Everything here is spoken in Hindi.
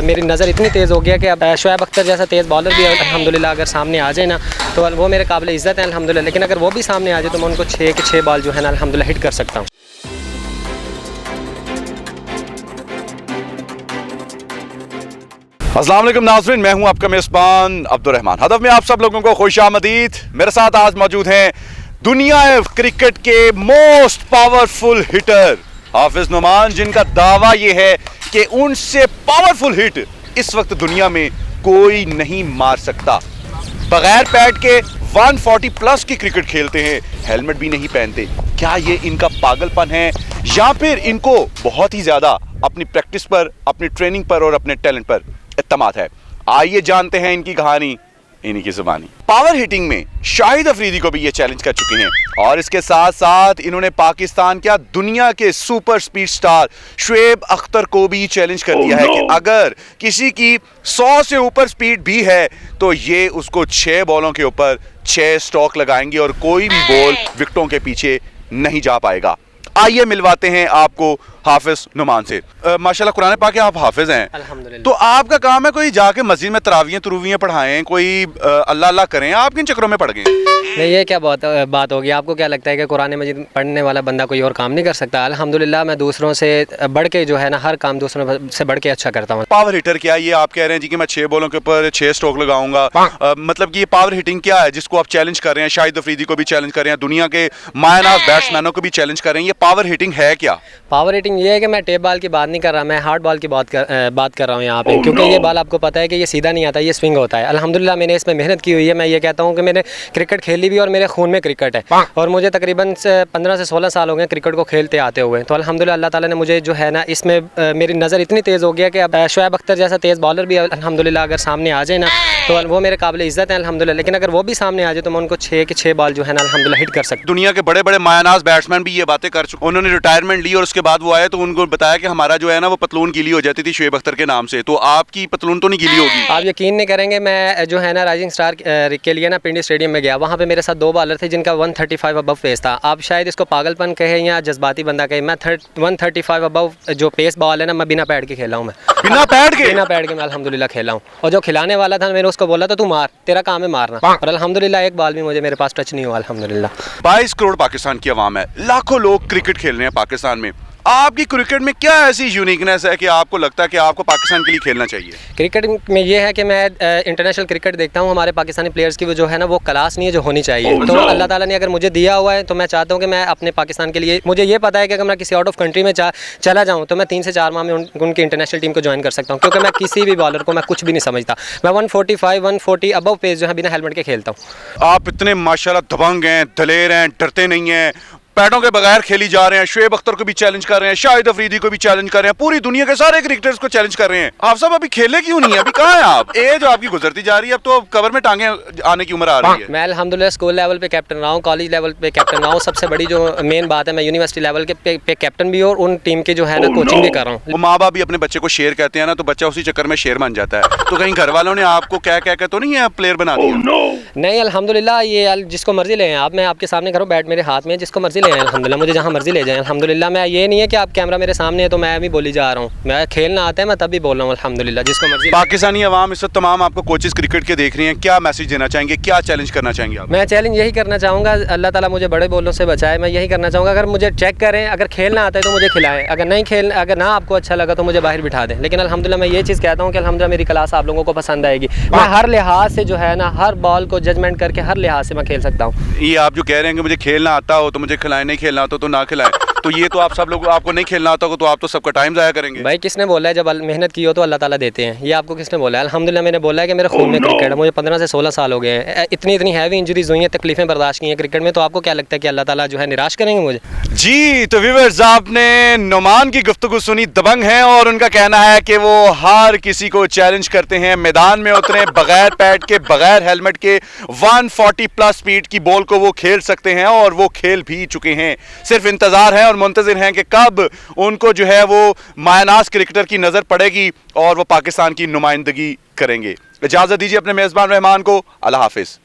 मेरी नज़र इतनी तेज़ हो गया कि अब शोएब अख्तर जैसा तेज़ बॉलर भी अल्हम्दुलिल्लाह अगर सामने आ जाए ना तो वो मेरे काबिल इज़्ज़त है अल्हम्दुलिल्लाह, लेकिन अगर वो भी सामने आ जाए तो मैं उनको 6 के 6 बॉल जो है ना अल्हम्दुलिल्लाह हिट कर सकता हूँ। अस्सलाम वालेकुम नाज़रीन, मैं हूं आपका मेज़बान अब्दुर्रहमान। हदफ में आप सब लोगों को खुशामदीद। मेरे साथ आज मौजूद हैं दुनिया क्रिकेट के मोस्ट पावरफुल हिटर हाफिज नुमान, जिनका दावा ये है कि उनसे पावरफुल हिट इस वक्त दुनिया में कोई नहीं मार सकता। बगैर पैड के 140 प्लस की क्रिकेट खेलते हैं, हेलमेट भी नहीं पहनते। क्या ये इनका पागलपन है या फिर इनको बहुत ही ज्यादा अपनी प्रैक्टिस पर, अपनी ट्रेनिंग पर और अपने टैलेंट पर इत्मीनान है? आइए जानते हैं इनकी कहानी इन्हीं की जुबानी। पावर हिटिंग में शाहिद अफरीदी को भी ये चैलेंज कर चुके हैं और इसके साथ साथ इन्होंने पाकिस्तान क्या दुनिया के super speed star Shoaib Akhtar को भी चैलेंज कर दिया है कि अगर किसी की 100 से ऊपर स्पीड भी है तो ये उसको 6 बॉलों के ऊपर 6 स्ट्रोक लगाएंगे और कोई भी बॉल विकेटों के पीछे नहीं जा पाएगा। आइए मिलवाते हैं आपको हाफिज नुमान से। माशाल्लाह कुरान पाक के आप हाफिज हैं, अल्हम्दुलिल्लाह। तो आपका काम है कोई जाके मस्जिद में तरावियां पढ़ाएं, कोई अल्लाह अल्लाह करें, आप किन चक्रों में पड़ गए? नहीं, ये क्या बात होगी? आपको क्या लगता है कि कुरान मजीद पढ़ने वाला बंदा कोई और काम नहीं कर सकता? अल्हम्दुलिल्लाह मैं दूसरों से बढ़ के जो है ना हर काम दूसरों से बढ़ के अच्छा करता हूँ। पावर हिटर क्या ये आप कह रहे हैं जी कि मैं 6 बॉलों के ऊपर 6 स्ट्रोक लगाऊंगा, मतलब कि ये पावर हिटिंग क्या है जिसको आप चैलेंज कर रहे हैं? शाहिद अफरीदी को भी चैलेंज कर रहे हैं, दुनिया के मायनाज बैट्समैनों को भी चैलेंज कर रहे हैं, ये पावर हिटिंग है क्या? पावर हिटिंग ये है कि मैं टेप बॉल की बात नहीं कर रहा, मैं हार्ड बॉल की बात कर रहा हूँ यहाँ पे, क्योंकि ये बॉल आपको पता है कि ये सीधा नहीं आता, ये स्विंग होता है। अल्हम्दुलिल्लाह मैंने इसमें मेहनत की हुई है। मैं ये कहता हूँ कि मैंने क्रिकेट खेली भी और मेरे खून में क्रिकेट है और मुझे तकरीबन 15 से 16 साल हो गए क्रिकेट को खेलते आते हुए। तो अल्हम्दुलिल्लाह अल्लाह ताला ने मुझे जो है ना इसमें मेरी नज़र इतनी तेज़ हो गया कि अब शोएब अख्तर जैसा तेज़ बॉलर भी अल्हम्दुलिल्लाह अगर सामने आ जाए ना तो वो मेरे काबिल इज़्ज़त है अल्हम्दुलिल्लाह, लेकिन अगर वो भी सामने आ जाए तो मैं उनको 6 के 6 बॉल जो है ना अल्हम्दुलिल्लाह हिट कर सकता हूँ। दुनिया के बड़े बड़े मायनाज बैट्समैन भी ये बातें कर चुके, उन्होंने रिटायरमेंट ली और उसके बाद वो आए तो उनको बताया कि हमारा जो है ना वो पतलून गीली हो जाती थी शोएब अख्तर के नाम से, तो आपकी पतलून तो नहीं गीली होगी? आप यकीन नहीं करेंगे, मैं जो है ना राइजिंग स्टार के लिए ना पिंडी स्टेडियम में गया, वहाँ पे मेरे साथ 2 बॉलर थे जिनका 135 अबव पेस था। आप शायद इसको पागलपन कहे या जज्बाती बंदा कहे, मैं 135 अबव जो पेस बॉल है ना मैं बिना पैड के खेला हूँ। मैं बिना पैड के मैं अल्हम्दुलिल्लाह खेला हूँ और जो खिलाने वाला था मैंने उसको बोला तो तू मार, तेरा काम है मारना, और अल्हम्दुलिल्लाह एक बॉल भी मुझे मेरे पास टच नहीं हुआ अल्हम्दुलिल्लाह। 22 करोड़ पाकिस्तान की आवाम है, लाखों लोग क्रिकेट खेल रहे हैं पाकिस्तान में। आपकी क्रिकेट में क्या ऐसी यूनिकनेस है कि आपको लगता है कि आपको पाकिस्तान के लिए खेलना चाहिए? क्रिकेट में ये है कि मैं इंटरनेशनल क्रिकेट देखता हूँ, हमारे पाकिस्तानी प्लेयर्स की वो जो है ना वो क्लास नहीं है जो होनी चाहिए। तो अल्लाह ताला ने अगर मुझे दिया हुआ है तो मैं चाहता हूँ कि मैं अपने पाकिस्तान के लिए, मुझे ये पता है कि अगर मैं किसी आउट ऑफ कंट्री में चला जाऊँ तो मैं 3 से 4 माह में उनकी इंटरनेशनल टीम को ज्वाइन कर सकता हूँ, क्योंकि मैं किसी भी बॉलर को मैं कुछ भी नहीं समझता। मैं 145 140 अबव पेस जो है बिना हेलमेट के खेलता हूँ। आप इतने माशाल्लाह दबंग हैं, दलेर हैं, डरते नहीं हैं, पैडों के बगैर खेली जा रहे हैं, शोएब अख्तर को भी चैलेंज कर रहे हैं, शाहिद अफरीदी को भी चैलेंज कर रहे हैं, पूरी दुनिया के सारे क्रिकेटर्स को चैलेंज कर रहे हैं। आप सब अभी खेले क्यों नहीं है? अभी कहाँ हैं आप? एज आपकी गुजरती जा रही है, अब तो कवर में टांगे आने की उम्र आ रही है। मैं अल्हम्दुलिल्लाह स्कूल लेवल पे कैप्टन रहा हूँ, कॉलेज लेवल पे कैप्टन रहा हूँ, सबसे बड़ी जो मेन बात है मैं यूनिवर्सिटी लेवल के पे कैप्टन भी और उन टीम के जो है ना कोचिंग भी कर रहा हूँ। वो माँ बाप भी अपने बच्चे को शेर कहते हैं ना, तो बच्चा उसी चक्कर में शेर बन जाता है। तो कहीं घर वालों ने आपको क्या क्या तो नहीं है प्लेयर बना दिया? नहीं अल्हम्दुलिल्लाह, ये जिसको मर्जी ले आप, मैं आपके सामने करूँ, बैट मेरे हाथ में, जिसको मर्जी ले अल्हम्दुलिल्लाह, मुझे जहाँ मर्जी ले जाए अल्हम्दुलिल्लाह। मैं ये नहीं है कि आप कैमरा मेरे सामने है तो मैं भी बोली जा रहा हूँ, मैं खेलना आता है मैं तब भी बोल रहा हूँ अल्हम्दुलिल्लाह, जिसको मर्जी। पाकिस्तानी अवाम इस वक्त तमाम आपको कोचेस क्रिकेट के देख रही हैं, क्या मैसेज देना चाहेंगे, क्या चैलेंज करना चाहेंगे आप? मैं चैलेंज यही करना चाहूँगा, अल्लाह ताला मुझे बड़े बोलों से बचाए, मैं यही करना चाहूँगा, अगर मुझे चेक करें, अगर खेलना आता है तो मुझे खिलाएं, अगर ना आपको अच्छा लगा तो मुझे बाहर बिठा दें, लेकिन अल्हम्दुलिल्लाह मैं ये चीज़ कहता हूँ कि अल्हम्दुलिल्लाह मेरी क्लास आप लोगों को पसंद आएगी। मैं हर लिहाज से जो है ना हर बॉल को जजमेंट करके हर लिहाज से मैं खेल सकता हूँ। ये आप जो कह रहे हैं कि मुझे खेलना आता हो तो मुझे खिलाएं, नहीं खेलना आता तो ना खिलाएं, तो ये तो आप सब लोग, आपको नहीं खेलना आता हो तो आप तो सबका टाइम ज़ाया करेंगे। भाई किसने बोला है जब मेहनत की हो तो अल्लाह ताला देते हैं? ये आपको किसने बोला है? अल्हम्दुलिल्लाह मैंने बोला है कि मेरे खून में क्रिकेट है, मुझे 15 से 16 साल हो गए हैं, इतनी हैवी इंजरीज हुई हैं, तकलीफें बर्दाश्त की हैं क्रिकेट में, तो आपको क्या लगता है कि अल्लाह ताला जो है निराश करेंगे मुझे? जी तो व्यूअर्स, आपने नुमान की गुफ्तगू सुनी, दबंग हैं और उनका कहना है कि वो हर किसी को चैलेंज करते हैं, मैदान में उतरे बगैर पैड के, बगैर हेलमेट के, 140 प्लस स्पीड की बॉल को वो खेल सकते हैं और वो खेल भी चुके हैं। सिर्फ इंतजार है और मुंतजिर हैं कि कब उनको जो है वो मायनाज क्रिकेटर की नजर पड़ेगी और वो पाकिस्तान की नुमाइंदगी करेंगे। इजाजत दीजिए अपने मेजबान रहमान को। अल्लाह हाफिज।